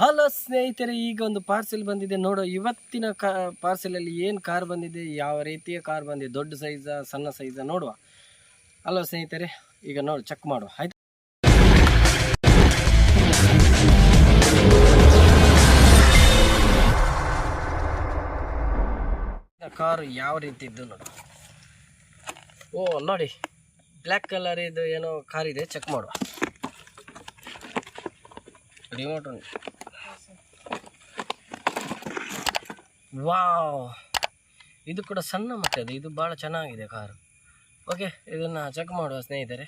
Hello ಸ್ನೇಹಿತರೆ, ಈಗ ಒಂದು ಪಾರ್ಸೆಲ್ ಬಂದಿದೆ ನೋಡೋ. ಇವತ್ತಿನ ಪಾರ್ಸೆಲಲ್ಲಿ ಏನು ಕಾರ್ ಬಂದಿದೆ, ಯಾವ ರೀತಿಯ ಕಾರ್ ಬಂದಿದೆ, ದೊಡ್ಡ ಸೈಜಾ ಸಣ್ಣ ಸೈಜಾ ನೋಡುವ. ಹಲೋ ಸ್ನೇಹಿತರೆ, ಈಗ ನೋಡಿ ಚೆಕ್ ಮಾಡುವ ಆಯ್ತು. ಕಾರು ಯಾವ ರೀತಿ ಇದ್ದು ನೋಡು. ಓ ನೋಡಿ, ಬ್ಲ್ಯಾಕ್ ಕಲರ್ ಇದು ಏನೋ ಕಾರ್ ಇದೆ, ಚೆಕ್ ಮಾಡುವ. ರಿಮೋಟ್ ಉಂಟು. ವಾವ್, ಇದು ಕೂಡ ಸಣ್ಣ ಮಟ್ಟದ್ದು, ಇದು ಭಾಳ ಚೆನ್ನಾಗಿದೆ ಕಾರು. ಓಕೆ, ಇದನ್ನು ಚೆಕ್ ಮಾಡುವ ಸ್ನೇಹಿತರೆ.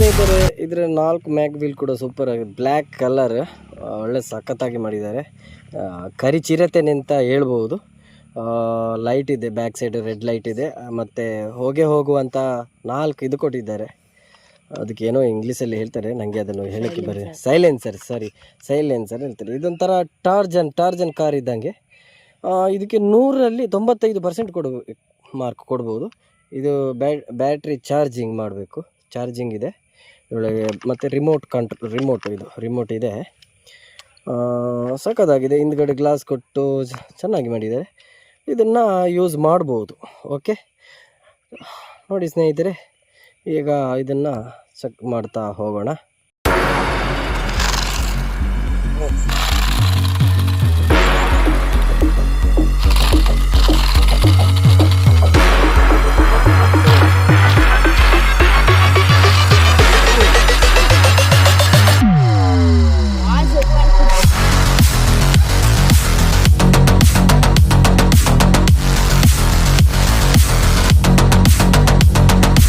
ಸ್ನೇಹಿತರೆ, ಇದರ 4 ಮ್ಯಾಗ್ ವೀಲ್ ಕೂಡ ಸೂಪರ್ ಆಗಿದೆ. ಬ್ಲ್ಯಾಕ್ ಕಲರ್ ಒಳ್ಳೆ ಸಖತ್ತಾಗಿ ಮಾಡಿದ್ದಾರೆ. ಕರಿ ಚಿರತೆ ಅಂತ ಹೇಳ್ಬೋದು. ಲೈಟ್ ಇದೆ, ಬ್ಯಾಕ್ ಸೈಡ್ ರೆಡ್ ಲೈಟ್ ಇದೆ. ಮತ್ತು ಹೋಗುವಂಥ 4 ಇದು ಕೊಟ್ಟಿದ್ದಾರೆ. ಅದಕ್ಕೇನೋ ಇಂಗ್ಲೀಷಲ್ಲಿ ಹೇಳ್ತಾರೆ, ನನಗೆ ಅದನ್ನು ಹೇಳೋಕ್ಕೆ ಬರೀ ಸೈಲೆನ್ಸರ್ ಹೇಳ್ತಾರೆ. ಇದೊಂಥರ ಟಾರ್ಜನ್ ಕಾರ್ ಇದ್ದಂಗೆ. ಇದಕ್ಕೆ 100ರಲ್ಲಿ 95% ಮಾರ್ಕ್ ಕೊಡ್ಬೋದು. ಇದು ಬ್ಯಾಟ್ರಿ ಚಾರ್ಜಿಂಗ್ ಮಾಡಬೇಕು, ಚಾರ್ಜಿಂಗ್ ಇದೆ ಇದರೊಳಗೆ. ಮತ್ತು ರಿಮೋಟ್ ಇದೆ. ಸಖತ್ತಾಗಿದೆ. ಹಿಂದ್ಗಡೆ ಗ್ಲಾಸ್ ಕೊಟ್ಟು ಚೆನ್ನಾಗಿ ಮಾಡಿದ್ದಾರೆ. ಇದನ್ನು ಯೂಸ್ ಮಾಡ್ಬೋದು. ಓಕೆ ನೋಡಿ ಸ್ನೇಹಿತರೆ, ಈಗ ಇದನ್ನು ಚೆಕ್ ಮಾಡ್ತಾ ಹೋಗೋಣ.